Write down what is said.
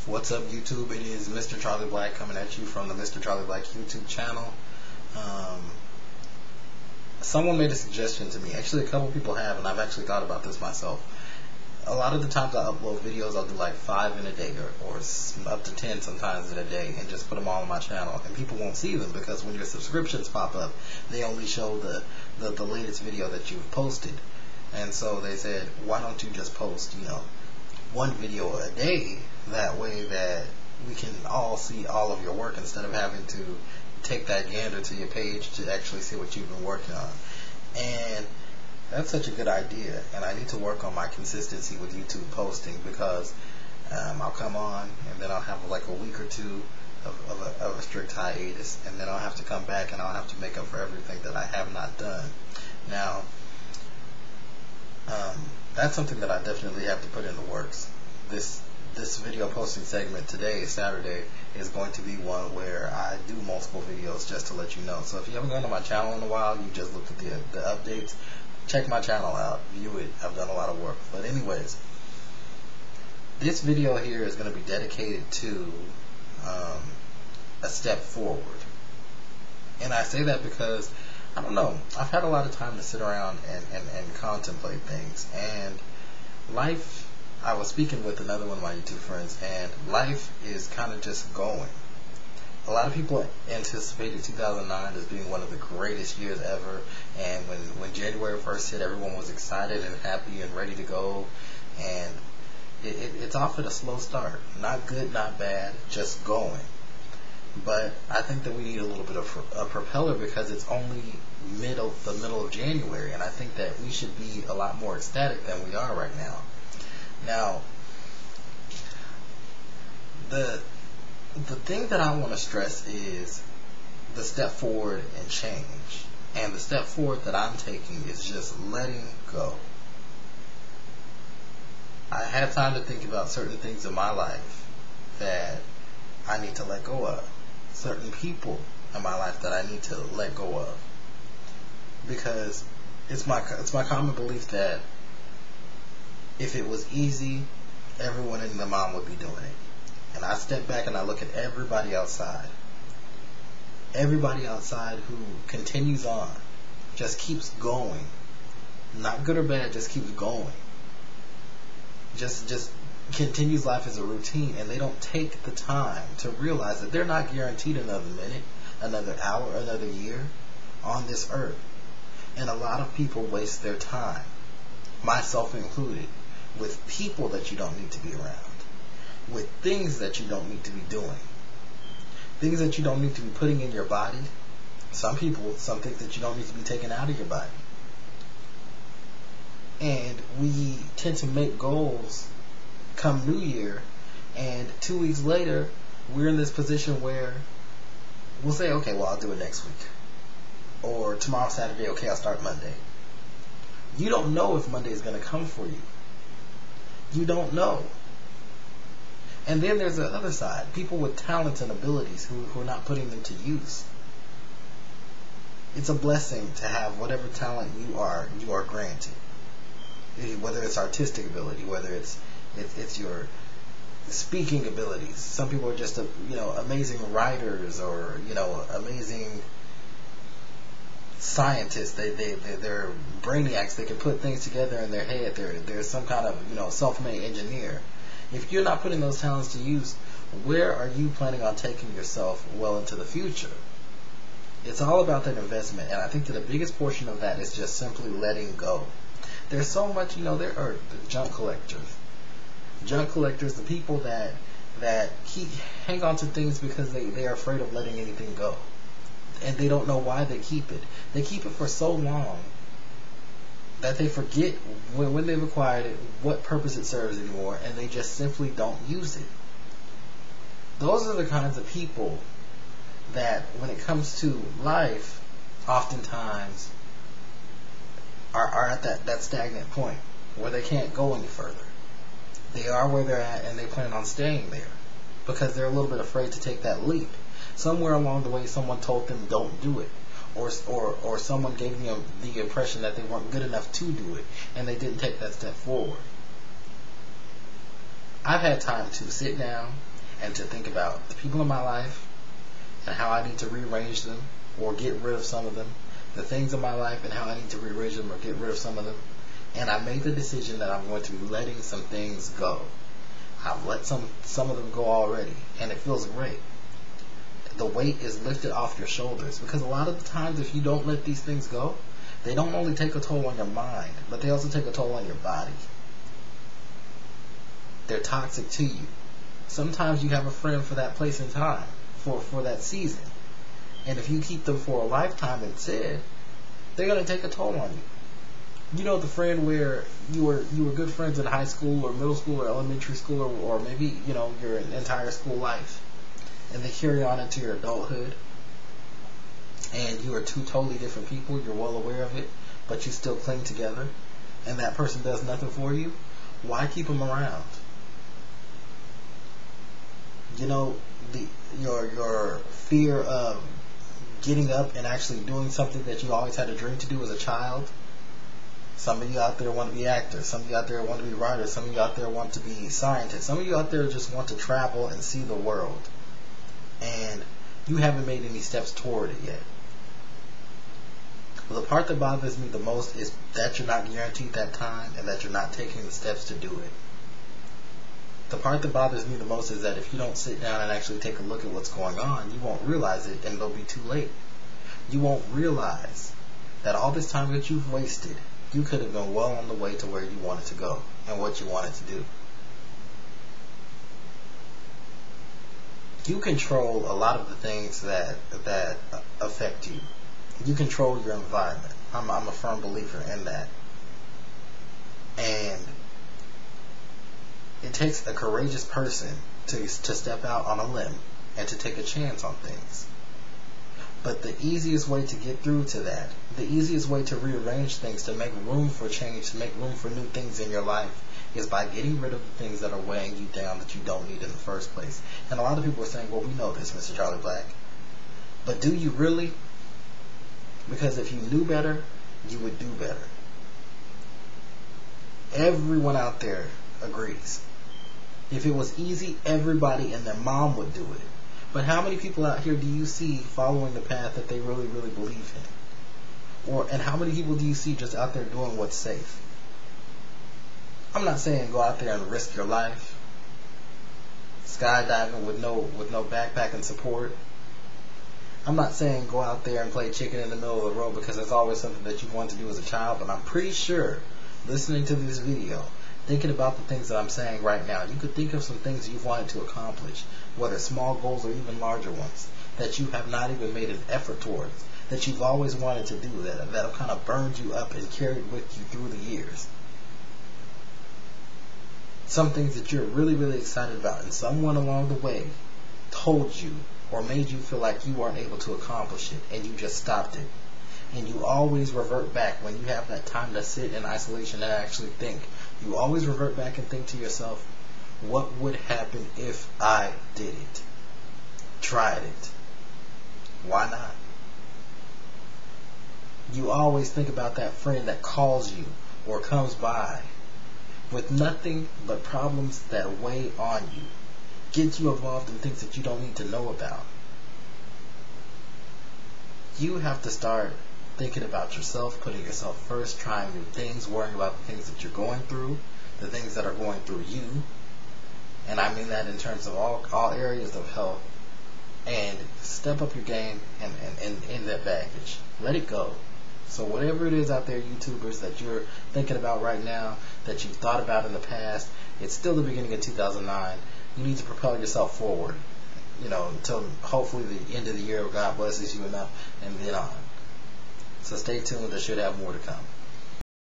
What's up, YouTube? It is Mr. Charlie Black coming at you from the Mr. Charlie Black YouTube channel. Someone made a suggestion to me. Actually, a couple people have, and I've actually thought about this myself. A lot of the times I upload videos, I'll do like 5 in a day or up to 10 sometimes in a day, and just put them all on my channel. And people won't see them because when your subscriptions pop up, they only show the latest video that you've posted. And so they said, why don't you just post, one video a day? That way that we can all see all of your work instead of having to take that gander to your page to actually see what you've been working on. And that's such a good idea, and I need to work on my consistency with YouTube posting because I'll come on and then I'll have like a week or two of a strict hiatus, and then I'll have to come back and I'll have to make up for everything that I have not done. Now, that's something that I definitely have to put in the works. This video posting segment today, Saturday, is going to be one where I do multiple videos just to let you know. So if you haven't gone to my channel in a while, you just looked at the updates, check my channel out, view it. I've done a lot of work. But anyways, this video here is going to be dedicated to a step forward. And I say that because, I don't know, I've had a lot of time to sit around and contemplate things. And life, I was speaking with another one of my YouTube friends, and life is kind of just going. A lot of people anticipated 2009 as being one of the greatest years ever, and when January 1st hit, everyone was excited and happy and ready to go, and it's off at a slow start. Not good, not bad, just going. But I think that we need a little bit of a propeller because it's only the middle of January, and I think that we should be a lot more ecstatic than we are right now. Now, the thing that I want to stress is the step forward and change. And the step forward that I'm taking is just letting go. I had time to think about certain things in my life that I need to let go of. Certain people in my life that I need to let go of. Because it's my common belief that if it was easy, everyone in the mom would be doing it. And I step back and I look at everybody outside. Everybody outside who continues on, just keeps going. Not good or bad, just keeps going. Just continues life as a routine, and they don't take the time to realize that they're not guaranteed another minute, another hour, another year on this earth. And a lot of people waste their time, myself included, with people that you don't need to be around, with things that you don't need to be doing, things that you don't need to be putting in your body, some things that you don't need to be taking out of your body. And we tend to make goals come New Year, and 2 weeks later, we're in this position where we'll say, okay, well, I'll do it next week. Or tomorrow, Saturday, okay, I'll start Monday. You don't know if Monday is going to come for you. You don't know. And then there's the other side. People with talents and abilities who are not putting them to use. It's a blessing to have whatever talent you are granted. Whether it's artistic ability, whether it's your speaking abilities. Some people are just amazing writers or amazing scientists. They're brainiacs. They can put things together in their head. They're some kind of self-made engineer. If you're not putting those talents to use, where are you planning on taking yourself well into the future? It's all about that investment, and I think that the biggest portion of that is just simply letting go. There's so much, there are junk collectors. Junk collectors, the people that hang on to things because they are afraid of letting anything go. And they don't know why they keep it. They keep it for so long that they forget when they've acquired it, what purpose it serves anymore, and they just simply don't use it. Those are the kinds of people that, when it comes to life, oftentimes are at that stagnant point where they can't go any further. They are where they're at, and they plan on staying there because they're a little bit afraid to take that leap. Somewhere along the way, someone told them don't do it, or someone gave them the impression that they weren't good enough to do it, and they didn't take that step forward. I've had time to sit down and to think about the people in my life and how I need to rearrange them or get rid of some of them, the things in my life and how I need to rearrange them or get rid of some of them. And I made the decision that I'm going to be letting some things go. I've let some of them go already, and it feels great. The weight is lifted off your shoulders, because a lot of the times if you don't let these things go, they don't only take a toll on your mind, but they also take a toll on your body. They're toxic to you. Sometimes you have a friend for that place and time, for that season. And if you keep them for a lifetime instead, they're going to take a toll on you. You know, the friend where you were good friends in high school or middle school or elementary school, or maybe, you know, your entire school life, and they carry on into your adulthood, and you are two totally different people, you're well aware of it, but you still cling together, and that person does nothing for you. Why keep them around? You know, your fear of getting up and actually doing something that you always had a dream to do as a child. Some of you out there want to be actors. Some of you out there want to be writers. Some of you out there want to be scientists. Some of you out there just want to travel and see the world. And you haven't made any steps toward it yet. Well, the part that bothers me the most is that you're not guaranteed that time and that you're not taking the steps to do it. The part that bothers me the most is that if you don't sit down and actually take a look at what's going on, you won't realize it, and it'll be too late. You won't realize that all this time that you've wasted, you could have been well on the way to where you wanted to go and what you wanted to do. You control a lot of the things that affect you. You control your environment. I'm a firm believer in that. And it takes a courageous person to step out on a limb and to take a chance on things. But the easiest way to get through to that, the easiest way to rearrange things, to make room for change, to make room for new things in your life, is by getting rid of the things that are weighing you down that you don't need in the first place. And a lot of people are saying, well, we know this, Mr. Charlie Black. But do you really? Because if you knew better, you would do better. Everyone out there agrees. If it was easy, everybody and their mom would do it. But how many people out here do you see following the path that they really, really believe in? And how many people do you see just out there doing what's safe? I'm not saying go out there and risk your life, skydiving with no backpack and support. I'm not saying go out there and play chicken in the middle of the road, because that's always something that you wanted to do as a child. But I'm pretty sure, listening to this video, thinking about the things that I'm saying right now, you could think of some things you've wanted to accomplish, whether small goals or even larger ones, that you have not even made an effort towards, that you've always wanted to do, that have kind of burned you up and carried with you through the years. Some things that you're really, really excited about, and someone along the way told you or made you feel like you weren't able to accomplish it, and you just stopped it. And you always revert back when you have that time to sit in isolation and actually think. You always revert back and think to yourself, what would happen if I did it? Tried it. Why not? You always think about that friend that calls you or comes by with nothing but problems that weigh on you, gets you involved in things that you don't need to know about. You have to start thinking about yourself, putting yourself first, trying new things, worrying about the things that you're going through, the things that are going through you. And I mean that in terms of all areas of health. And step up your game and end that baggage. Let it go. So whatever it is out there, YouTubers, that you're thinking about right now, that you've thought about in the past, it's still the beginning of 2009. You need to propel yourself forward, until hopefully the end of the year, God blesses you enough, and then on. So stay tuned, there should have more to come.